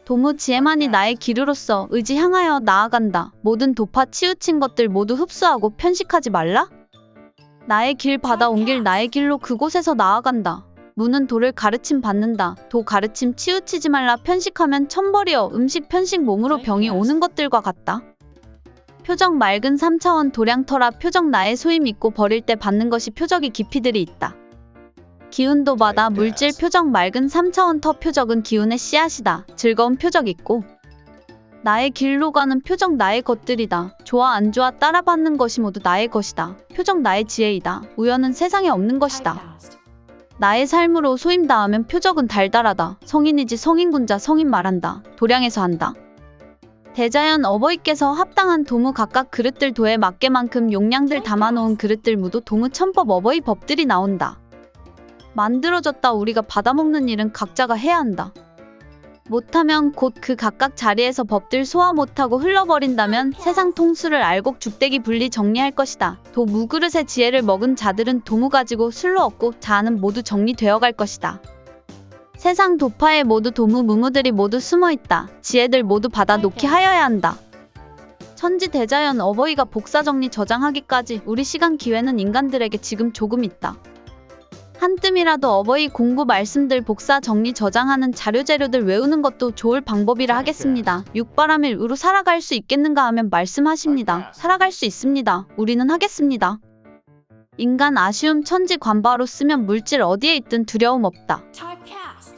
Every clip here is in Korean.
도무 지혜만이 나의 길으로서 의지 향하여 나아간다. 모든 도파 치우친 것들 모두 흡수하고 편식하지 말라. 나의 길 받아 옮길 나의 길로 그곳에서 나아간다. 무는 도를 가르침 받는다. 도 가르침 치우치지 말라. 편식하면 천벌이여. 음식 편식 몸으로 병이 오는 것들과 같다. 표적 맑은 3차원 도량터라. 표적 나의 소임 있고 버릴 때 받는 것이 표적이 깊이들이 있다. 기운도 받아 물질 표적 맑은 3차원 터. 표적은 기운의 씨앗이다. 즐거운 표적 있고 나의 길로 가는 표적 나의 것들이다. 좋아 안 좋아 따라받는 것이 모두 나의 것이다. 표적 나의 지혜이다. 우연은 세상에 없는 것이다. 나의 삶으로 소임 닿으면 표적은 달달하다. 성인이지 성인군자 성인 말한다. 도량에서 한다. 대자연 어버이께서 합당한 도무 각각 그릇들 도에 맞게만큼 용량들 담아놓은 그릇들 무도 도무 천법 어버이 법들이 나온다. 만들어졌다. 우리가 받아먹는 일은 각자가 해야 한다. 못하면 곧 그 각각 자리에서 법들 소화 못하고 흘러버린다면 세상 통수를 알곡 죽대기 분리 정리할 것이다. 도 무그릇의 지혜를 먹은 자들은 도무 가지고 술로 얻고 자아는 모두 정리되어 갈 것이다. 세상 도파에 모두 도무 무무들이 모두 숨어있다. 지혜들 모두 받아 놓게 하여야 한다. 천지 대자연 어버이가 복사 정리 저장하기까지 우리 시간 기회는 인간들에게 지금 조금 있다. 한 뜸이라도 어버이 공부 말씀들 복사 정리 저장하는 자료 재료들 외우는 것도 좋을 방법이라 하겠습니다. 육바라밀 으로 살아갈 수 있겠는가 하면 말씀하십니다. 살아갈 수 있습니다. 우리는 하겠습니다. 인간 아쉬움 천지 관바로 쓰면 물질 어디에 있든 두려움 없다.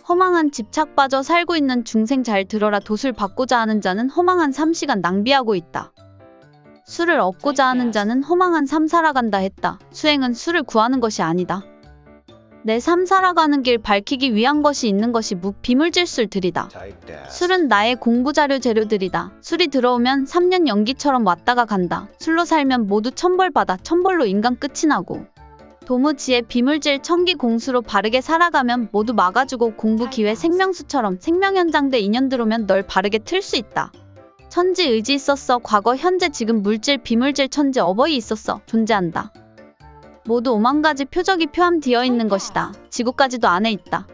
허망한 집착 빠져 살고 있는 중생 잘 들어라. 도술 받고자 하는 자는 허망한 3시간 낭비하고 있다. 술을 얻고자 하는 자는 허망한 삶 살아간다 했다. 수행은 술을 구하는 것이 아니다. 내 삶 살아가는 길 밝히기 위한 것이 있는 것이 비물질술들이다. 술은 나의 공부 자료 재료들이다. 술이 들어오면 3년 연기처럼 왔다가 간다. 술로 살면 모두 천벌받아. 천벌로 인간 끝이 나고 도무지의 비물질 천기 공수로 바르게 살아가면 모두 막아주고 공부 기회 생명수처럼 생명연장돼 인연 들어오면 널 바르게 틀 수 있다. 천지 의지 있었어. 과거 현재 지금 물질 비물질 천지 어버이 있었어. 존재한다. 모두 5만 가지 표적이 표함되어 있는 것이다. 지구까지도 안에 있다.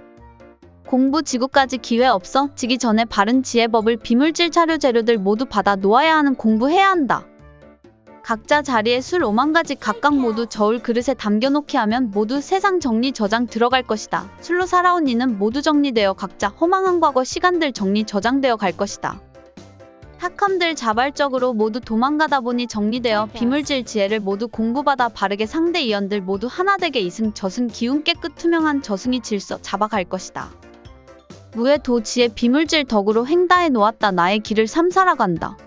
공부 지구까지 기회 없어. 지기 전에 바른 지혜법을 비물질 자료 재료들 모두 받아 놓아야 하는 공부해야 한다. 각자 자리에 술 5만 가지 각각 모두 저울 그릇에 담겨놓게 하면 모두 세상 정리 저장 들어갈 것이다. 술로 살아온 이는 모두 정리되어 각자 허망한 과거 시간들 정리 저장되어 갈 것이다. 탁함들 자발적으로 모두 도망가다 보니 정리되어 비물질 지혜를 모두 공부받아 바르게 상대 이연들 모두 하나되게 이승 저승 기운 깨끗 투명한 저승이 질서 잡아갈 것이다. 무의 도 지혜 비물질 덕으로 행다해 놓았다. 나의 길을 삼 살아간다.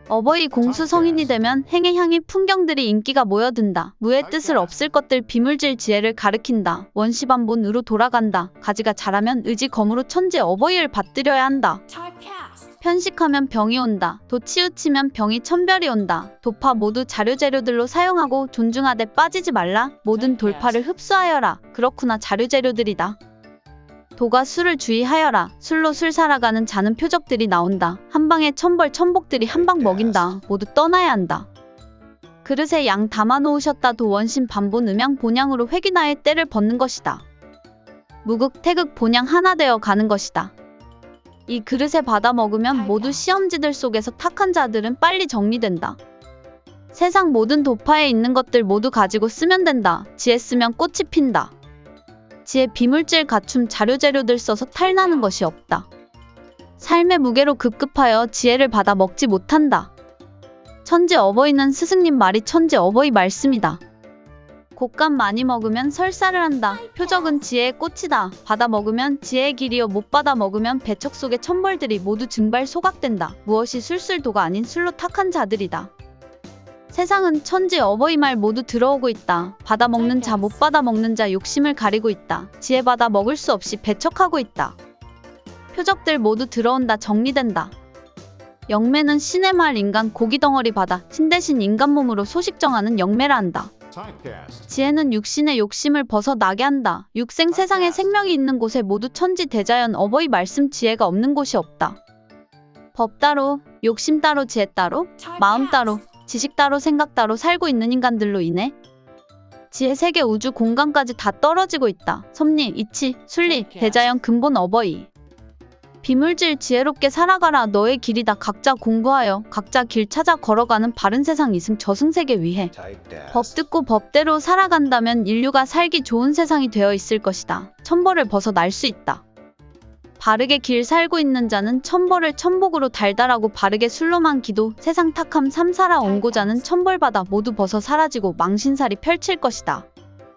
어버이 공수 성인이 되면 행의 향이 풍경들이 인기가 모여든다. 무의 뜻을 없을 것들 비물질 지혜를 가르킨다. 원시반본으로 돌아간다. 가지가 자라면 의지 검으로 천지 어버이를 받들여야 한다. 편식하면 병이 온다. 도 치우치면 병이 천별이 온다. 도파 모두 자료 재료들로 사용하고 존중하되 빠지지 말라. 모든 돌파를 흡수하여라. 그렇구나 자료 재료들이다. 도가 술을 주의하여라. 술로 술 살아가는 자는 표적들이 나온다. 한방에 천벌 천복들이 한방 먹인다. 모두 떠나야 한다. 그릇에 양 담아 놓으셨다. 도 원신 반본 음양 본양으로 회귀나의 때를 벗는 것이다. 무극 태극 본양 하나 되어 가는 것이다. 이 그릇에 받아 먹으면 모두 시험지들 속에서 탁한 자들은 빨리 정리된다. 세상 모든 도파에 있는 것들 모두 가지고 쓰면 된다. 지혜 쓰면 꽃이 핀다. 지혜 비물질 갖춤 자료 재료들 써서 탈나는 것이 없다. 삶의 무게로 급급하여 지혜를 받아 먹지 못한다. 천지 어버이는 스승님 말이 천지 어버이 말씀이다. 곶감 많이 먹으면 설사를 한다. 표적은 지혜의 꽃이다. 받아 먹으면 지혜의 길이요 못 받아 먹으면 배척 속의 천벌들이 모두 증발 소각된다. 무엇이 술술도가 아닌 술로 탁한 자들이다. 세상은 천지 어버이 말 모두 들어오고 있다. 받아 먹는 자 못 받아 먹는 자 욕심을 가리고 있다. 지혜 받아 먹을 수 없이 배척하고 있다. 표적들 모두 들어온다. 정리된다. 영매는 신의 말 인간 고기 덩어리 받아 신 대신 인간 몸으로 소식 정하는 영매라 한다. 지혜는 육신의 욕심을 벗어나게 한다. 육생 세상에 생명이 있는 곳에 모두 천지 대자연 어버이 말씀 지혜가 없는 곳이 없다. 법 따로, 욕심 따로, 지혜 따로, 마음 따로, 지식 따로, 생각 따로 살고 있는 인간들로 인해 지혜 세계 우주 공간까지 다 떨어지고 있다. 섭리, 이치, 순리, 대자연 근본 어버이. 비물질 지혜롭게 살아가라. 너의 길이다. 각자 공부하여 각자 길 찾아 걸어가는 바른 세상 이승 저승 세계 위해 법 듣고 법대로 살아간다면 인류가 살기 좋은 세상이 되어 있을 것이다. 천벌을 벗어날 수 있다. 바르게 길 살고 있는 자는 천벌을 천복으로 달달하고 바르게 술로만 기도 세상 탁함 삼 살아온 고자는 천벌받아 모두 벗어 사라지고 망신살이 펼칠 것이다.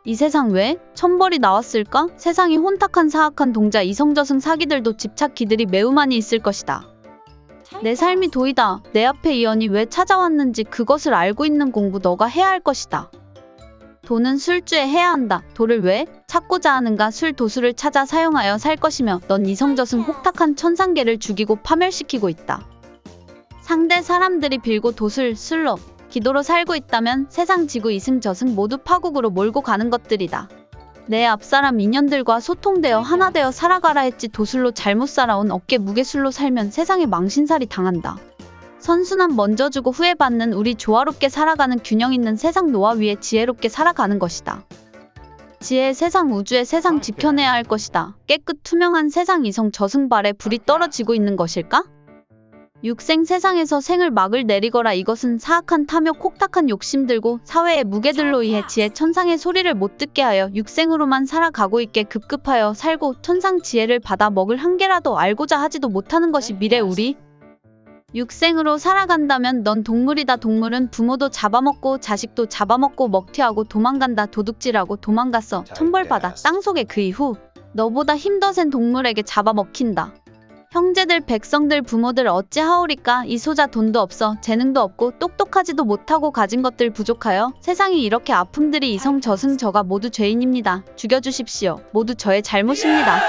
이 세상 왜 천벌이 나왔을까? 세상이 혼탁한 사악한 동자 이성저승 사기들도 집착기들이 매우 많이 있을 것이다. 내 삶이 도이다. 내 앞에 이 연이 왜 찾아왔는지 그것을 알고 있는 공부 너가 해야 할 것이다. 도는 술주에 해야 한다. 도를 왜 찾고자 하는가? 술 도수를 찾아 사용하여 살 것이며 넌 이성저승 혹탁한 천상계를 죽이고 파멸시키고 있다. 상대 사람들이 빌고 도술 술로 기도로 살고 있다면 세상 지구 이승 저승 모두 파국으로 몰고 가는 것들이다. 내 앞사람 인연들과 소통되어 하나 되어 살아가라 했지. 도술로 잘못 살아온 어깨 무게술로 살면 세상에 망신살이 당한다. 선순환 먼저 주고 후회 받는 우리 조화롭게 살아가는 균형 있는 세상 노화 위에 지혜롭게 살아가는 것이다. 지혜의 세상 우주의 세상 지켜내야 할 것이다. 깨끗 투명한 세상 이성 저승 발에 불이 떨어지고 있는 것일까? 육생 세상에서 생을 막을 내리거라. 이것은 사악한 탐욕 혹탁한 욕심 들고 사회의 무게들로 인해 지혜 천상의 소리를 못 듣게 하여 육생으로만 살아가고 있게 급급하여 살고 천상 지혜를 받아 먹을 한계라도 알고자 하지도 못하는 것이 미래 우리 육생으로 살아간다면 넌 동물이다. 동물은 부모도 잡아먹고 자식도 잡아먹고 먹튀하고 도망간다. 도둑질하고 도망갔어. 천벌받아. 땅속에 그 이후 너보다 힘 더 센 동물에게 잡아먹힌다. 형제들 백성들 부모들 어찌하오리까? 이 소자 돈도 없어 재능도 없고 똑똑하지도 못하고 가진 것들 부족하여 세상이 이렇게 아픔들이 이성 저승 저가 모두 죄인입니다. 죽여주십시오. 모두 저의 잘못입니다.